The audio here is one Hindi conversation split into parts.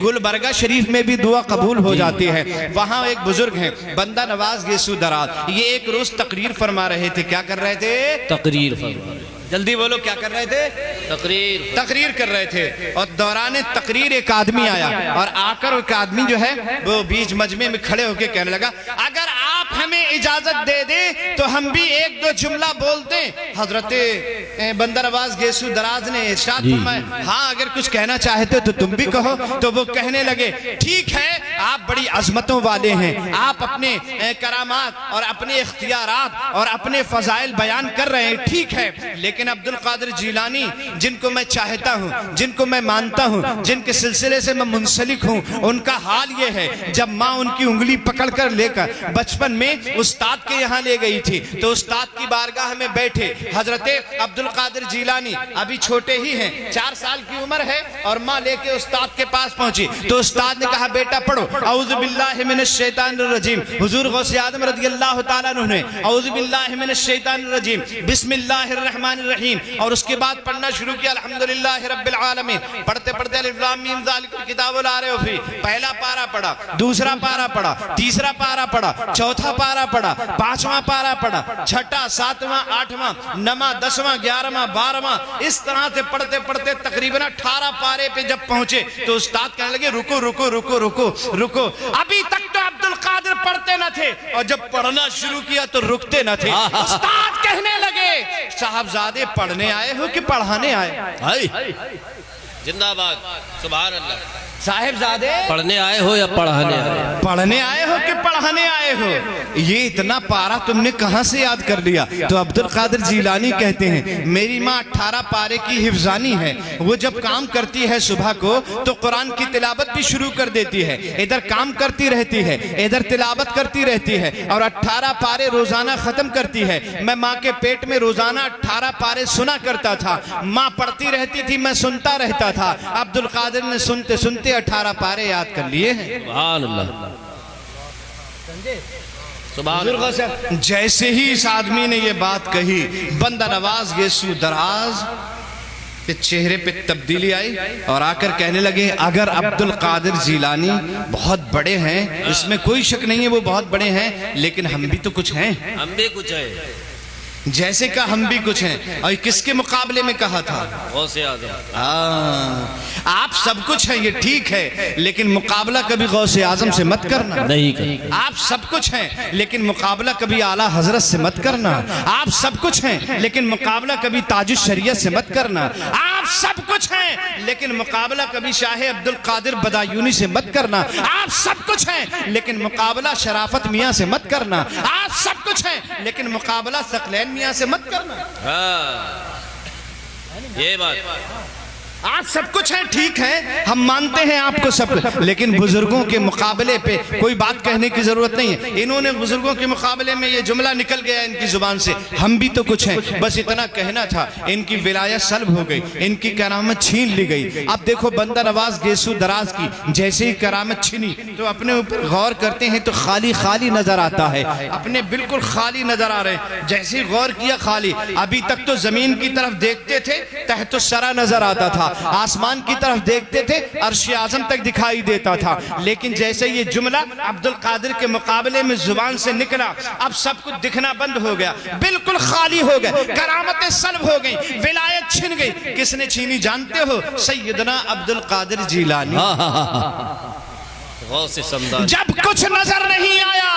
गुलबर्गा शरीफ में भी दुआ कबूल हो जाती है। वहाँ एक बुजुर्ग हैं बंदा नवाज गेसू दराज, ये एक रोज तकरीर फरमा रहे थे। क्या कर रहे थे? तकरीर फरमा। जल्दी बोलो, क्या कर रहे थे? तकरीर कर रहे थे। और दौरान तकरीर एक आदमी आया और आकर एक आदमी जो है वो बीच मजमे में खड़े होकर कहने लगा, अगर आप हमें इजाजत दे दें तो हम भी एक दो जुमला बोलते हैं। हजरत बंदा नवाज गेसू दराज ने इरशाद फरमाया, हाँ अगर कुछ कहना चाहते तो तुम भी कहो। तो वो कहने लगे, ठीक है आप बड़ी अजमतों वाले हैं, आप अपने करामात और अपने इख्तियारात और अपने फजाइल बयान कर रहे हैं, ठीक है, लेकिन अब्दुल कादिर जीलानी जिनको मैं चाहता हूं, जिनको मैं मानता हूं, जिनके सिलसिले से मैं मुंसलिक हूं, उनका हाल ये है, जब माँ उनकी उंगली पकड़कर लेकर बचपन में उस्ताद के यहाँ ले गई थी तो उस्ताद की बारगाह में बैठे हजरत अब्दुल कादिर जीलानी अभी छोटे ही हैं, 4 साल की उम्र है, और माँ लेके उस्ताद के पास पहुंची तो उस्ताद ने कहा, बेटा पढ़ो औज़ु बिल्लाहि मिनश शैतानिर रजीम। हुजूर गौसे आदम रज़ियल्लाहु ताला अन्हु ने औज़ु बिल्लाहि मिनश शैतानिर रजीम बिस्मिल्लाहिर रहमानिर रहीम, और उसके बाद पढ़ना शुरू किया अल्हम्दुलिल्लाहि रब्बिल आलमीन। पढ़ते पढ़ते अलिफ लाम मीम ज़ालिकल किताबु ला रैब फीह, पहला पारा पढ़ा, दूसरा पारा पढ़ा, तीसरा पारा पढ़ा, चौथा पारा पढ़ा, 5वां पारा पढ़ा, 6वां 7वां 8वां 9वां 10वां 11वां 12वां, इस तरह से पढ़ते पढ़ते तकरीबन 18 पारे पे जब पहुंचे तो उस्ताद कहने लगे, रुको रुको रुको रुको रुको, अभी तक तो अब्दुल कादिर पढ़ते न थे और जब पढ़ना शुरू किया तो रुकते न थे। उस्ताद कहने लगे, साहबजादे पढ़ने आए हो कि पढ़ाने आए? जिंदाबाद, सुभान अल्लाह। साहिबजादे पढ़ने आए हो या पढ़ाने आए? पढ़ने आए हो कि पढ़ाने आए हो? ये इतना पारा तुमने कहां से याद कर लिया? तो अब्दुल कादिर जीलानी कहते हैं, मेरी माँ 18 पारे की हिफ्जानी है, वो जब काम करती है सुबह को तो कुरान की तिलावत भी शुरू कर देती है, इधर काम करती रहती है, इधर तिलावत करती रहती है और 18 पारे रोजाना खत्म करती है। मैं माँ के पेट में रोजाना 18 पारे सुना करता था, माँ पढ़ती रहती थी, मैं सुनता रहता था। अब्दुल कादिर ने सुनते सुनते 18 पारे याद कर लिए हैं। सुभान अल्लाह, सुभान अल्लाह। जैसे ही इस आदमी ने ये बात कही, बंदा नवाज गेसू दराज के चेहरे पे तब्दीली आई और आकर कहने लगे, अगर अब्दुल कादिर जीलानी बहुत बड़े हैं, इसमें कोई शक नहीं है, वो बहुत बड़े हैं, लेकिन हम भी तो कुछ हैं। हम भी कुछ है, जैसे का हम भी कुछ हैं। और किसके मुकाबले में कहा था? गौसे आज़म। आप सब कुछ हैं, ये ठीक है, लेकिन मुकाबला कभी गौसे आजम से मत करना। नहीं करना। आप सब कुछ हैं लेकिन मुकाबला कभी आला हजरत से मत करना। आप सब कुछ हैं लेकिन मुकाबला कभी ताजुश शरीयत से मत करना। आप सब कुछ हैं लेकिन मुकाबला कभी शाह अब्दुल कादिर बदायूनी से मत करना। आप सब कुछ हैं लेकिन मुकाबला शराफत मियाँ से मत करना। आप सब कुछ हैं लेकिन मुकाबला सकलैन मियाँ से मत करना। ये बात, आप सब कुछ है, ठीक है, हम मानते हैं आपको सब, लेकिन बुजुर्गों के मुकाबले पे कोई बात कहने की जरूरत नहीं है। इन्होंने बुजुर्गों के मुकाबले में ये जुमला निकल गया इनकी जुबान से, हम भी तो कुछ हैं, बस इतना कहना था। इनकी विलायत सल्ब हो गई, इनकी करामत छीन ली गई। अब देखो बंदा नवाज गेसू दराज की जैसे ही करामत छीनी तो अपने ऊपर गौर करते हैं तो खाली खाली नजर आता है, अपने बिल्कुल खाली नजर आ रहे हैं। जैसे ही गौर किया, खाली। अभी तक तो जमीन की तरफ देखते थे, तहतुस्सरा नजर आता था, आसमान की तरफ देखते थे, अर्श आजम तक दिखाई देता था, लेकिन जैसे ये जुमला अब्दुल कादिर के मुकाबले में जुबान से निकला, अब सब कुछ दिखना बंद हो गया, बिल्कुल खाली हो गए, करामतें सल्ब हो गई, विलायत छिन गई। किसने छीनी जानते हो? सैयदना अब्दुल कादिर जीलानी। जब कुछ नजर नहीं आया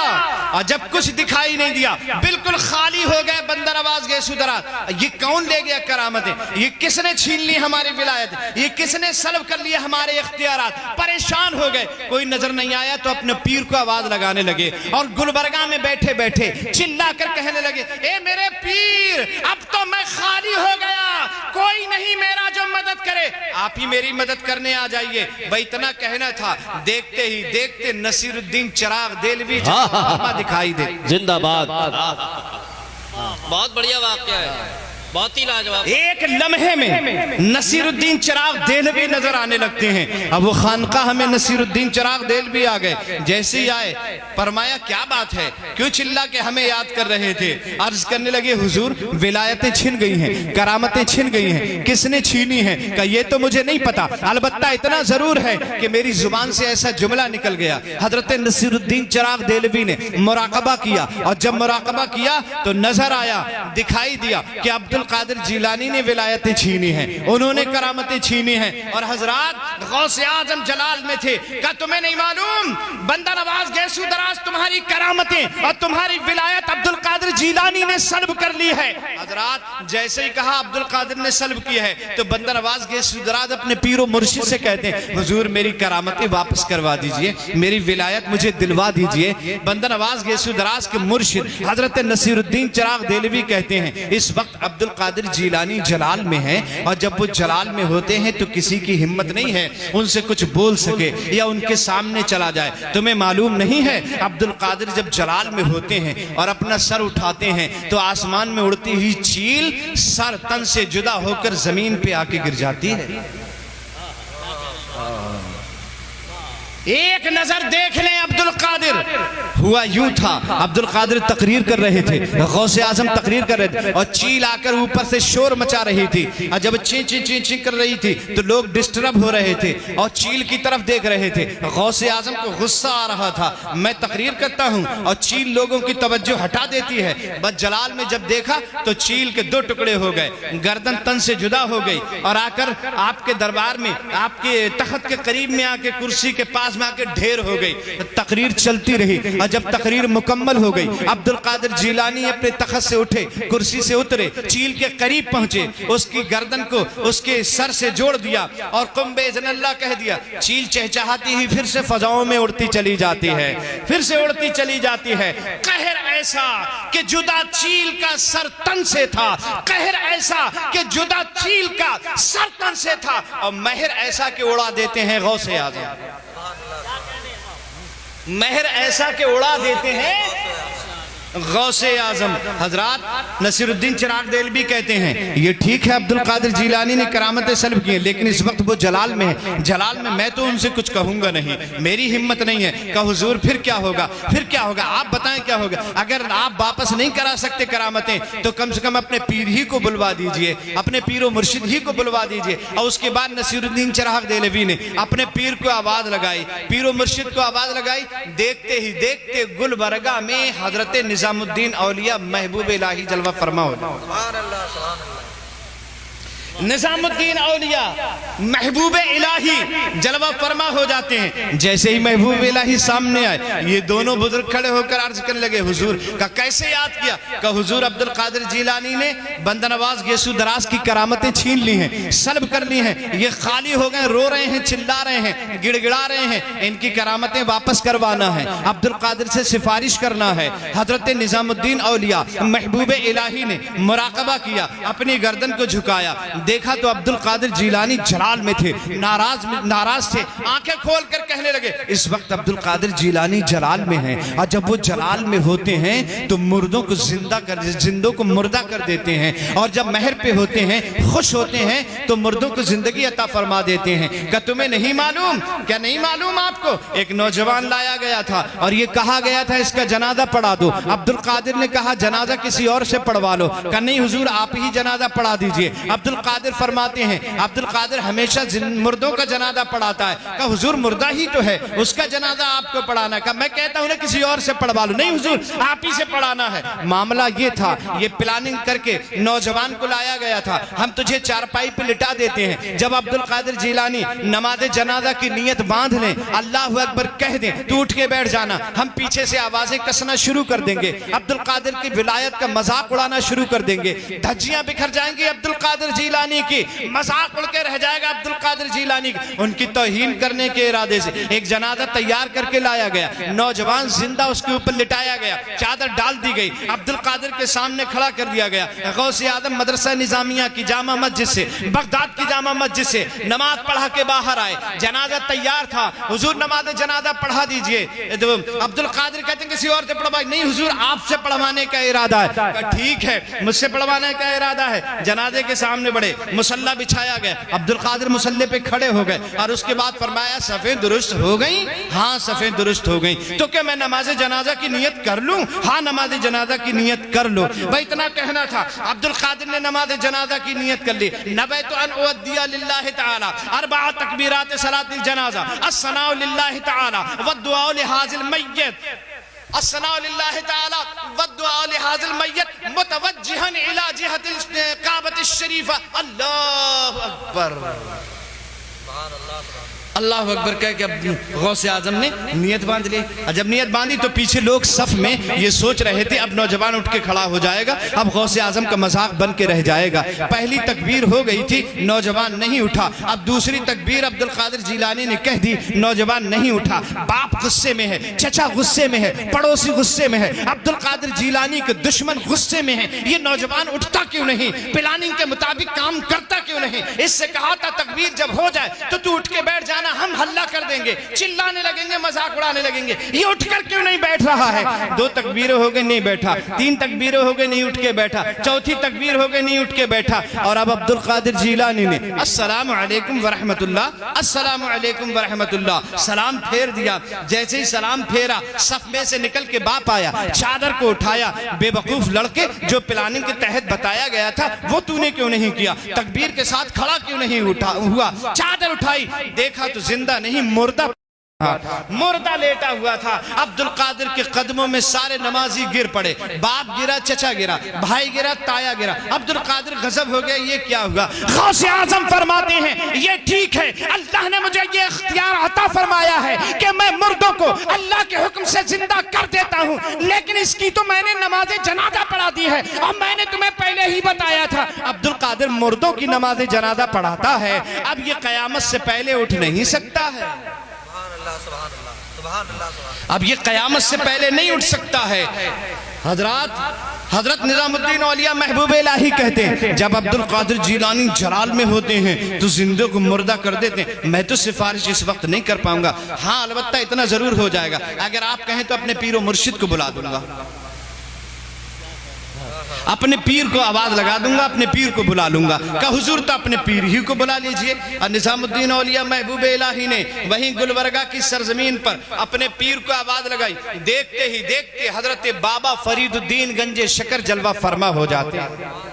और जब कुछ दिखाई नहीं दिया, बिल्कुल खाली हो गए बंदा नवाज गेसू दराज। ये कौन ले गया करामतें? ये किसने छीन ली हमारी विलायत? ये किसने सल्ब कर लिया हमारे इख्तियारात? परेशान हो गए, कोई नजर नहीं आया तो अपने पीर को आवाज लगाने लगे और गुलबर्गा में बैठे बैठे चिल्ला कर कहने लगे, ए मेरे पीर, अब तो मैं खाली हो गया, कोई नहीं मेरा जो मदद करे, आप ही मेरी मदद करने आ जाइए। भाई इतना कहना था, देखते ही देखते नसीरुद्दीन चिराग देलवी दिखाई दे। जिंदाबाद। बहुत बढ़िया वाक्य है। बहुत ही लाजवाब। एक लम्हे में नसीरुद्दीन चिराग देहलवी नजर आने लगते हैं। अब वो खानकाह में नसीरुद्दीन चिराग देहलवी आ गए। जैसे ही आए फरमाया क्या बात है, क्यों चिल्ला के हमें याद कर रहे थे? अर्ज करने लगे हुजूर विलायतें छिन गई हैं, करामतें छिन गई हैं। किसने छीनी है? कहा ये तो मुझे नहीं पता, अलबत्ता इतना जरूर है कि मेरी जुबान से ऐसा जुमला निकल गया। हजरत नसीरुद्दीन चिराग देहलवी ने मुराकबा किया और जब मुराकबा किया तो नजर आया, दिखाई दिया कि अब्दुल कादिर जिलानी ने विलायतें छीनी हैं, उन्होंने करामतें छीनी हैं। और हजरात गौसे आजम जलाल में थे। क्या तुम्हें नहीं मालूम बंदा नवाज गैसू दराज तुम्हारी करामतें और तुम्हारी विलायत अब्दुल कादिर जिलानी ने सल्ब कर ली है। हजरात जैसे ही कहा अब्दुल कादिर ने सल्ब किया है तो बंदा नवाज गैसू दराज अपने पीरो मुर्शिद से कहते हैं हुजूर मेरी करामतें वापस करवा दीजिए, मेरी विलायत मुझे दिलवा दीजिए। बंदा नवाज गैसू दराज के मुर्शिद हजरत नसीरुद्दीन चिराग देहलवी कहते हैं इस वक्त अब्दुल कादिर जिलानी जलाल में है और जब वो जलाल में होते हैं तो किसी की हिम्मत नहीं है उनसे कुछ बोल सके या उनके सामने चला जाए। तुम्हें मालूम नहीं है अब्दुल कादिर जब जलाल में होते हैं और अपना सर उठाते हैं तो आसमान में उड़ती हुई चील सर तन से जुदा होकर जमीन पे आके गिर जाती है। एक नजर देख लें अब्दुल कादिर। हुआ यूं था अब्दुल कादिर तकरीर कर रहे थे, गौसे आजम तकरीर कर रहे थे और चील आकर ऊपर से शोर मचा रही थी और जब ची ची ची ची कर रही थी तो लोग डिस्टर्ब हो रहे थे और चील की तरफ देख रहे थे। गौसे आजम को गुस्सा आ रहा था, मैं तकरीर करता हूं और चील लोगों की तवज्जो हटा देती है। बस जलाल में जब देखा तो चील के दो टुकड़े हो गए, गर्दन तन से जुदा हो गई और आकर आपके दरबार में आपके तख्त के करीब में आके कुर्सी के पास में आके ढेर हो गई। तकरीर चलती रही और जब तकरीर मुकम्मल हो गई अब्दुल कादिर जिलानी अपने तख्त से उठे, कुर्सी से उतरे, चील के करीब पहुंचे, उसकी गर्दन को उसके सर से जोड़ दिया और कुंबे इज़्निल्लाह कह दिया। चील चहचहाती ही फिर से फजाओं में उड़ती चली जाती है, फिर से उड़ती चली जाती है। कहर ऐसा कि जुदा चील का सर तन से था, कहर ऐसा कि जुदा चील का सर तन से था और महर ऐसा कि उड़ा देते हैं गौसे आज़म, महर ऐसा के उड़ा देते हैं गौसे आजम। हजरात नसीरुद्दीन चिराग देहलवी कहते हैं ये ठीक है अब्दुल कादिर जिलानी ने करामतें सल्ब की हैं लेकिन इस वक्त वो जलाल में है, जलाल में मैं तो उनसे कुछ कहूंगा नहीं, मेरी हिम्मत नहीं है। कहा हुजूर फिर क्या होगा, फिर क्या होगा, आप बताएं क्या होगा। अगर आप वापस नहीं करा सकते करामतें तो कम से कम अपने पीर ही को बुलवा दीजिए, अपने पीर मुर्शिद ही को बुलवा दीजिए। और उसके बाद नसीरुद्दीन चिराग देहलवी ने अपने पीर को आवाज लगाई, पीर मुर्शिद को आवाज लगाई। देखते ही देखते गुलबरगा में हजरत निजामुद्दीन औलिया महबूब इलाही जलवा फरमा हो, निजामुद्दीन औलिया महबूब इलाही जलवा फरमा हो जाते हैं। जैसे ही महबूब इलाही सामने आए ये दोनों बुजुर्ग खड़े होकर अर्ज करने लगे हुजूर का कैसे याद किया। का हुजूर अब्दुल कादिर जिलानी ने बंदा नवाज गैसू दराज की करामतें छीन ली हैं, सल्ब कर ली हैं, ये खाली हो गए, रो रहे हैं, चिल्ला रहे हैं, गिड़गिड़ा रहे हैं, इनकी करामतें वापस करवाना है, अब्दुल कादिर से सिफारिश करना है। हजरत निजामुद्दीन औलिया महबूब इलाही ने मुराकबा किया, अपनी गर्दन को झुकाया, देखा तो अब्दुल कादिर जिलानी जलाल में थे, नाराज थे, आंखें खोल कर कहने लगे इस वक्त अब्दुल कादिर जिलानी जलाल में हैं और जब वो जलाल में होते हैं तो मुर्दों को जिंदा कर, जिंदों को मुर्दा कर देते हैं और जब महर पे होते हैं, खुश होते हैं तो मुर्दों को जिंदगी अता फरमा देते हैं। क्या तुम्हें नहीं मालूम, क्या नहीं मालूम आपको? एक नौजवान लाया गया था और ये कहा गया था इसका जनाजा पढ़ा दो। अब्दुल कादिर ने कहा जनाजा किसी और से पढ़वा लो। कहा नहीं हुजूर आप ही जनाजा पढ़ा दीजिए। अब्दुल कादिर फरमाते हैं अब्दुल कादिर हमेशा मुर्दों का जनाजा पढ़ाता है। कहा हुजूर मुर्दा ही तो है, उसका जनाजा आपको पढ़ाना। कहा मैं कहता हूं ना किसी और से पढ़वा लो। नहीं हुजूर आप ही से पढ़ाना है। मामला ये था, ये प्लानिंग करके नौजवान को लाया गया था, हम तुझे चारपाई पे लिटा देते हैं, जब अब्दुल कादिर जिलानी नमाज जनाजा की नियत बांध लें, अल्लाह अकबर कह दें, तू उठ के बैठ जाना, हम पीछे से आवाजें कसना शुरू कर देंगे, अब्दुल कादिर की विलायत का मजाक उड़ाना शुरू कर देंगे, धज्जियां बिखर जाएंगी अब्दुल कादिर जिलानी जीलानी की मजाक उड़ के रह जाएगा अब्दुल कादिर जीलानी की। उनकी तौहीन करने के इरादे से एक जनाजा तैयार करके लाया गया, नौजवान जिंदा उसके ऊपर लिटाया गया, चादर डाल दी गई, अब्दुल कादिर के सामने खड़ा कर दिया गया। गौसे आदम मदरसा निजामिया की जामा मस्जिद से, बगदाद की जामा मस्जिद से नमाज पढ़ा के बाहर आए, जनाजा तैयार था, हुजूर नमाज जनाजा पढ़ा दीजिए। तो अब्दुल कादिर कहते हैं किसी और से पढ़वाई, नहीं हुजूर आपसे पढ़वाने का इरादा है। ठीक है मुझसे पढ़वाने का इरादा है। जनाजे के सामने बढ़े, मुसल्ला बिछाया गया, अब्दुल कादिर मुसल्ले पे खड़े हो गए और उसके बाद फरमाया सफ़ें दुरुस्त हो गई? हाँ सफ़ें दुरुस्त हो गई। तो क्या मैं नमाज जनाजा की नियत कर लूं? हाँ नमाज जनाजा की नियत कर लो। भाई इतना कहना था। अब्दुल कादिर ने नमाज जनाजा की नियत कर ली। नबैतु अन उअद्दिया लिल्लाहि तआला अरबअ तकबीरात सलातिल जनाजा अस्सनाउ लिल्लाहि तआला वद्दुआ लिहाज़िल मय्यत अस्सलाउ लिल्लाहि तआला वद्दुआ लिहाज़िल मय्यत मुतवज्जिहन इला जिहतिल काबतिश शरीफा। अल्लाहु अकबर, अल्लाह अकबर कह के गौसे आजम ने नियत बांध ली। जब नियत बांधी तो पीछे लोग सफ में ये सोच रहे थे अब नौजवान उठ के खड़ा हो जाएगा, अब गौसे आजम का मजाक बन के रह जाएगा। पहली तकबीर हो गई थी, नौजवान नहीं उठा। अब दूसरी तकबीर अब्दुल कादिर जीलानी ने कह दी, नौजवान नहीं उठा। बाप गुस्से में है, चचा गुस्से में है, पड़ोसी गुस्से में है, अब्दुल कादिर जीलानी के दुश्मन गुस्से में है। ये नौजवान उठता क्यों नहीं, प्लानिंग के मुताबिक काम करता क्यों नहीं? इससे कहा था तकबीर जब हो जाए तो तू उठ के बैठ जाना, हम हल्ला कर देंगे, चिल्लाने लगेंगे, मजाक उड़ाने लगेंगे। ये उठकर क्यों नहीं बैठ रहा है? दो तकबीरें हो गई नहीं बैठा, तीन तकबीरें हो गई नहीं उठ के बैठा, चौथी तकबीर हो गई नहीं उठ के बैठा। और अब अब्दुल कादिर जीलानी ने अस्सलामु अलैकुम व रहमतुल्लाह, अस्सलामु अलैकुम व रहमतुल्लाह सलाम फेर दिया। जैसे ही सलाम फेरा, सफ में से निकल के बाप आया, चादर को उठाया। बेवकूफ लड़के, जो प्लानिंग के तहत बताया गया था वो तूने क्यों नहीं किया? तकबीर के साथ खड़ा क्यों नहीं हुआ? चादर उठाई, देखा तो जिंदा नहीं मुर्दा मुर्दा लेटा हुआ था। अब्दुल कादिर के कदमों में सारे नमाजी गिर पड़े, बाप गिरा, चचा गिरा, भाई गिरा, ताया गिरा। अब्दुल कादिर गजब हो गया, ये क्या हुआ? गौसे आजम फरमाते हैं ये ठीक है, अल्लाह ने मुझे ये इख्तियार अता फरमाया है कि मैं मुर्दों को अल्लाह के हुक्म से जिंदा कर देता हूँ, लेकिन इसकी तो मैंने नमाज जनाजा पढ़ा दी है और मैंने तुम्हें पहले ही बताया था। अब्दुल कादिर मुर्दों की नमाज जनाजा पढ़ाता है, अब ये कयामत से पहले उठ नहीं सकता है। अब ये कयामत से पहले नहीं उठ सकता है। हजरत निजामुद्दीन औलिया महबूब इलाही कहते हैं जब अब्दुल कादिर जीलानी जलाल में होते हैं तो जिंदों को मुर्दा कर देते हैं। मैं तो सिफारिश इस वक्त नहीं कर पाऊंगा, हाँ अलबत्ता इतना जरूर हो जाएगा, अगर आप कहें तो अपने पीर व मुर्शिद को बुला दूंगा, अपने पीर को आवाज लगा दूंगा, अपने पीर को बुला लूंगा। का हुजूर तो अपने पीर ही को बुला लीजिए। और निजामुद्दीन औलिया महबूब इलाही ने वहीं गुलबर्गा की सरजमीन पर अपने पीर को आवाज लगाई। देखते ही देखते हजरत बाबा फरीदुद्दीन गंजे शकर जलवा फरमा हो जाते हैं।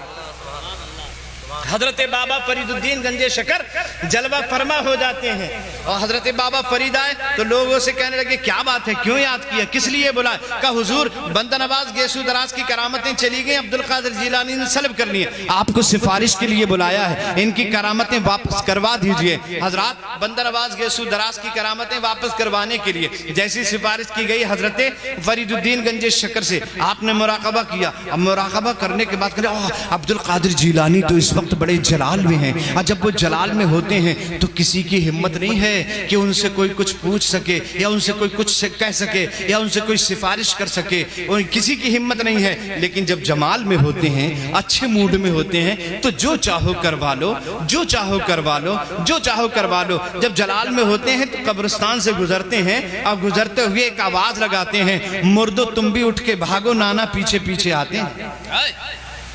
हजरत बाबा फरीदुद्दीन गंजे शकर जलवा फरमा हो जाते हैं। और हजरत बाबा फरीद आए तो लोगों से कहने लगे क्या बात है, क्यों याद किया, किस लिए बुलाए? का हुजूर बंदा नवाज गेसू दराज की करामतें चली गई, अब्दुल कादिर जीलानी ने सल्ब कर ली, आपको सिफारिश के लिए बुलाया है, इनकी करामतें वापस करवा दीजिए। हजरत बंदा नवाज गेसू दराज की करामतें वापस करवाने के लिए जैसी सिफारिश की गई हजरत फरीदुद्दीन गंजे शकर से, आपने मुराकबा किया। अब मुराकबा करने के बाद अब्दुल कादिर जीलानी तो इस वक्त बड़े जलाल में हैं, और जब वो जलाल में होते हैं तो किसी की हिम्मत नहीं है कि उनसे कोई कुछ पूछ सके या उनसे कोई कुछ कह सके या उनसे कोई सिफारिश कर सके, और किसी की हिम्मत नहीं है। लेकिन जब जमाल में होते हैं, अच्छे मूड में होते हैं, तो जो चाहो करवा लो, जो चाहो करवा लो, जो चाहो करवा लो। जब जलाल में होते हैं तो कब्रिस्तान से गुजरते हैं और गुजरते हुए एक आवाज लगाते हैं, मुर्दो तुम भी उठ के भागो, नाना पीछे पीछे आते हैं।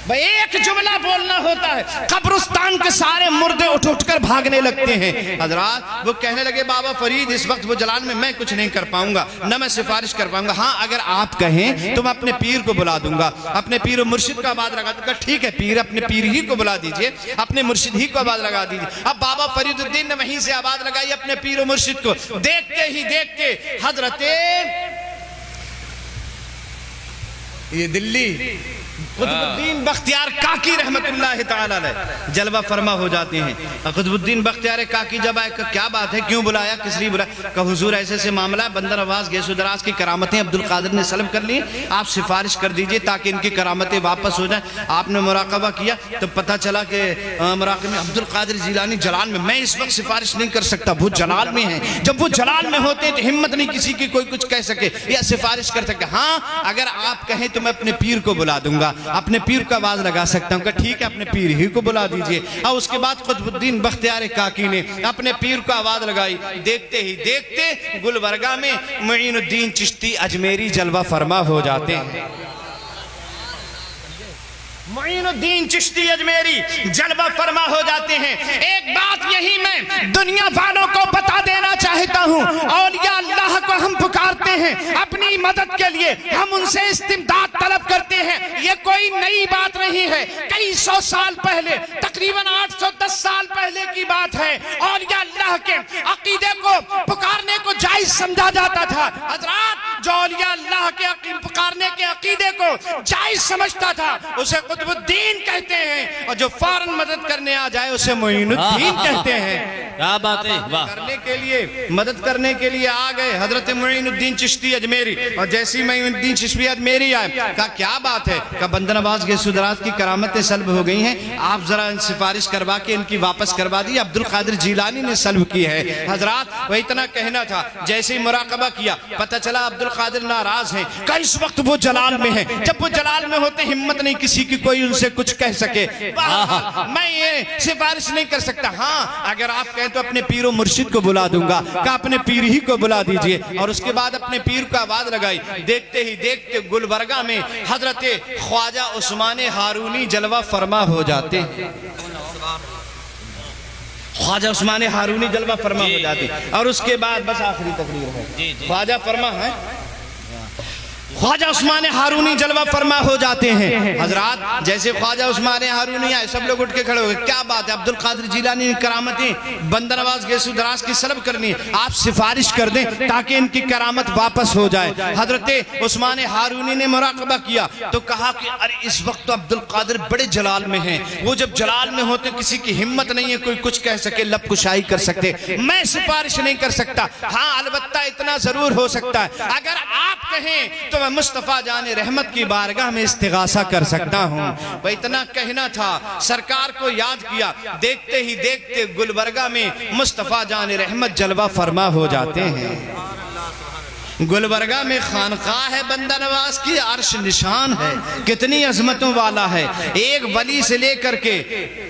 भाई एक जुमला बोलना होता है, कब्रिस्तान के सारे मुर्दे उठ उठकर भागने लगते हैं। हजरात वो कहने लगे बाबा फरीद इस वक्त वो जलाल में मैं कुछ नहीं कर पाऊंगा, न मैं सिफारिश कर पाऊंगा, हाँ अगर आप कहें तो मैं अपने पीर को बुला दूंगा, अपने पीर और मुर्शिद का आवाज लगा दूंगा। ठीक है पीर, अपने पीर ही को बुला दीजिए, अपने मुर्शिद ही को आवाज लगा दीजिए। अब बाबा फरीदुद्दीन ने वहीं से आवाज लगाई अपने पीर और मुर्शिद को। देखते ही देखते हजरत ये दिल्ली कुतुबुद्दीन बख्तियार काकी रहमतुल्लाह ताला अलैह जलवा फरमा हो जाते हैं। कुतुबुद्दीन बख्तियार काकी जब आए, क्या बात है, क्यों बुलाया, किस लिए बुलाया? कहा हुजूर ऐसे ऐसे मामला है, बंदर नवाज गैसो दराज की करामतें अब्दुल कादिर ने सल्ब कर ली, आप सिफारिश कर दीजिए ताकि इनकी करामतें वापस हो जाए। आपने मुराकबा किया तो पता चला कि मुराकबे में अब्दुल कादिर जिलानी जलाल में, मैं इस वक्त सिफारिश नहीं कर सकता, वो जलाल में है। जब वो जलाल में होते तो हिम्मत नहीं किसी की कोई कुछ कह सके या सिफारिश कर सके। हाँ, अगर आप कहें तो मैं अपने पीर को बुला दूंगा, अपने पीर को आवाज लगा सकता हूँ। ठीक है, अपने पीर ही को बुला दीजिए। और उसके बाद कुतुबुद्दीन बख्तियार काकी ने अपने पीर को आवाज लगाई। देखते ही देखते गुलबर्गा में मुईनुद्दीन चिश्ती अजमेरी जलवा फरमा हो जाते हैं। मुईनुद्दीन चिश्ती अजमेरी जलवा फरमा हो जाते हैं। एक बात यही मैं दुनिया वालों को बता देना चाहता हूँ, औलिया अल्लाह को हम पुकारते हैं अपनी मदद के लिए, हम उनसे इस्तिमदाद तलब करते हैं। ये कोई नई बात नहीं है, कई सौ साल पहले, तकरीबन 810 साल पहले की बात है। औलिया अल्लाह के अकीदे को पुकारने को जायज समझा जाता था। हजरात, जो औलिया अल्लाह के पुकारने के अकीदे को जायज समझता था उसे कुतुबुद्दीन कहते हैं, और जो फौरन मदद करने आ जाए उसे मुईनुद्दीन कहते हैं। क्या बात है, वाह। करने के लिए, मदद करने के लिए आ गए हजरत मुईनुद्दीन चिश्ती अजमेरी। और जैसे ही मुईनुद्दीन चिश्ती अजमेरी आए, कहा क्या बात है, कहा बंदर नवाज गैसो दराज की करामतें सल्ब हो गई हैं, आप जरा सिफारिश करवा के इनकी वापस करवा दी, अब्दुल कादिर जिलानी ने सल्ब की है। हजरात, वह इतना कहना था। जैसे ही मुराकबा किया, पता चला अब्दुल कादिर नाराज हैं, कहा इस वक्त वो जलाल में है। जब वो जलाल में होते हिम्मत नहीं किसी की कोई उनसे कुछ कह सके। मैं ये सिफारिश नहीं कर सकता। हाँ, अगर आप कहें तो अपने पीर मुर्शिद को बुला दूंगा। कहा अपने पीर ही को बुला दीजिए। और उसके बाद अपने पीर को आवाज लगाई। देखते ही देखते गुलबर्गा में हजरत ख्वाजा उस्मान हारूनी जलवा फरमा हो जाते हैं। ख्वाजा उस्मान हारूनी जलवा फरमा हो जाते। और उसके बाद बस आखिरी तकरीर है, ख्वाजा फरमा है, ख्वाजा उस्मान हारूनी जलवा फरमा हो जाते हैं। हजरात, जैसे ख्वाजा उस्मान हारूनी आए, सब लोग उठ के खड़े हो गए। क्या बात है, अब्दुल कादिर जिलानी करामतें बंदर नवाज गैसो दराज की सल्ब करनी है, आप सिफारिश कर दें ताकि इनकी करामत वापस हो जाए। हजरत उस्मान हारूनी ने मुराकबा किया तो कहा कि अरे इस वक्त तो अब्दुल कादिर बड़े जलाल में हैं, वो जब जलाल में होते किसी की हिम्मत नहीं है कोई कुछ कह सके, लब कुशाई कर सकते, मैं सिफारिश नहीं कर सकता। हाँ, अलबत्ता इतना जरूर हो सकता है, अगर आप कहें तो मुस्तफा जाने रहमत की बारगाह में इस्तिगासा कर सकता हूँ। वह इतना कहना था, सरकार को याद किया। देखते ही देखते गुलबर्गा में मुस्तफा जाने रहमत जलवा फरमा हो जाते हैं। गुलबर्गा में खानकाह है बंदा नवाज की, अर्श निशान है, कितनी अजमतों वाला है। एक वली से लेकर के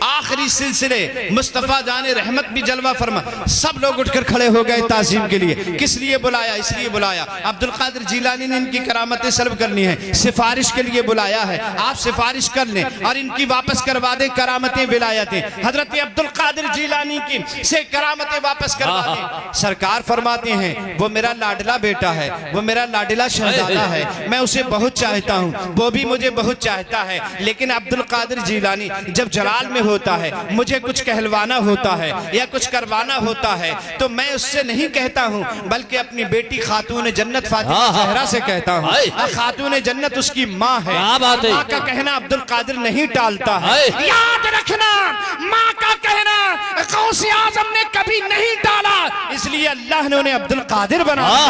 आखिरी सिलसिले मुस्तफा जाने रहमत भी जलवा फरमा। सब लोग उठकर खड़े हो गए ताज़ीम के लिए। किस लिए बुलाया? इसलिए बुलाया अब्दुल कादिर जिलानी ने इनकी करामतें सल्ब करनी है, सिफारिश के लिए बुलाया है। आप सिफारिश कर लें और इनकी वापस करवा दें करामतें विलायतें। हजरत अब्दुल कादिर जिलानी की से करामतें वापस करवा दें। सरकार फरमाते हैं वो मेरा लाडला बेटा है, वो मेरा लाडला शहजादा है, मैं उसे बहुत चाहता हूँ, वो भी मुझे बहुत चाहता है। लेकिन अब्दुल कादिर जिलानी जब जलाल में होता है, मुझे कुछ कहलवाना होता है या कुछ करवाना होता है तो मैं उससे नहीं कहता हूँ, बल्कि अपनी बेटी खातून जन्नत फातिमा ज़हरा से कहता हूँ। खातून जन्नत उसकी माँ है, माँ का कहना अब्दुल कादिर नहीं टालता है। याद रखना, माँ का कहना गौसे आज़म ने कभी नहीं टाला, इसलिए अल्लाह ने उन्हें अब्दुल कादिर बनाया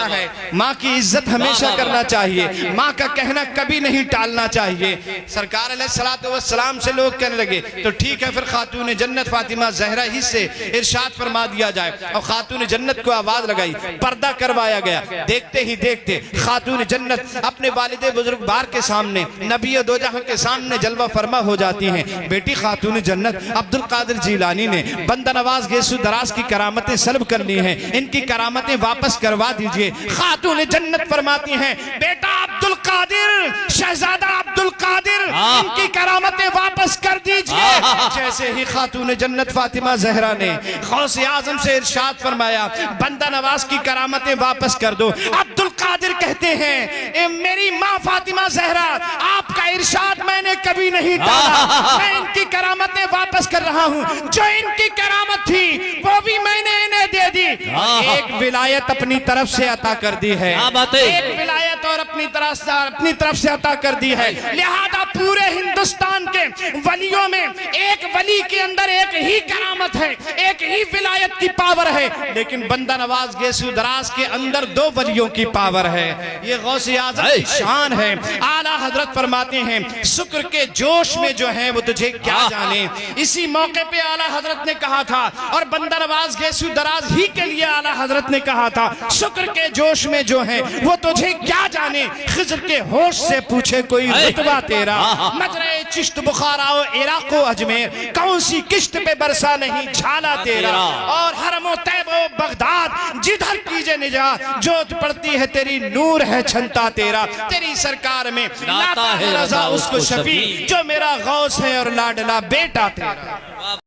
है। माँ की इज्जत हमेशा करना चाहिए, माँ का कहना कभी नहीं टालना चाहिए। सरकार अलैहिस्सलातु वस्सलाम से लोग कहने लगे तो ठीक है, फिर खातून जन्नत फातिमा ज़हरा ही से इरशाद फरमा दिया जाए। और खातून जन्नत को आवाज लगाई, पर्दा करवाया गया। देखते ही देखते खातून जन्नत अपने वालिदे बुजुर्गवार के सामने, नबी दो जहां के सामने जलवा फरमा हो जाती हैं। बेटी खातून जन्नत अब्दुल कादिर जिलानी ने बंदा नवाज गैसो दराज की करामतें सल्ब करनी है, इनकी करामतें वापस करवा दीजिए। खातून जन्नत फरमाती हैं बेटा अब्दुल कादिर, शहजादा अब्दुल कादिर, इनकी करामतें वापस कर दीजिए। जैसे ही खातून जन्नत फातिमा ज़हरा ने गौसे आज़म से इरशाद फरमाया बंदा नवाज की करामतें वापस कर दो, अब्दुल कादिर कहते हैं मेरी माँ फातिमा ज़हरा, आपका इरशाद मैंने कभी नहीं टाला, मैं इनकी करामतें वापस कर रहा हूँ। जो इनकी करामत थी वो भी मैंने इन्हें दे दी, एक विलायत अपनी तरफ से अता कर दी है, एक विलायत और अपनी तरफ से अता कर दी है। लिहाजा पूरे हिंदुस्तान के वलियों में एक वली के अंदर एक ही करामत है, एक ही विलायत की पावर है, लेकिन बंदा नवाज गेसू दराज के अंदर दो वलियों की पावर है। ये गौसे आज़म की शान है। आला हजरत फरमाते हैं शुक्र के जोश में जो है वो तुझे क्या जाने। इसी मौके पे आला हजरत ने कहा था, और बंदा नवाज गेसू दराज ही के लिए आला हजरत ने कहा था, शुक्र के जोश में जो है वो तुझे क्या जाने। खिज़र के होश से पूछे कोई रुतबा तेरा, मजरे चिश्त बुखारा इराक़ो अजमेर, कौन सी किश्त पे बरसा नहीं झाला तेरा। और हरमो तैबो बगदाद जिधर कीजे निजात, जोत पड़ती है तेरी नूर है छंता तेरा। तेरी सरकार में लाता है रजा उसको शफी, जो मेरा गौस है और लाडला बेटा तेरा।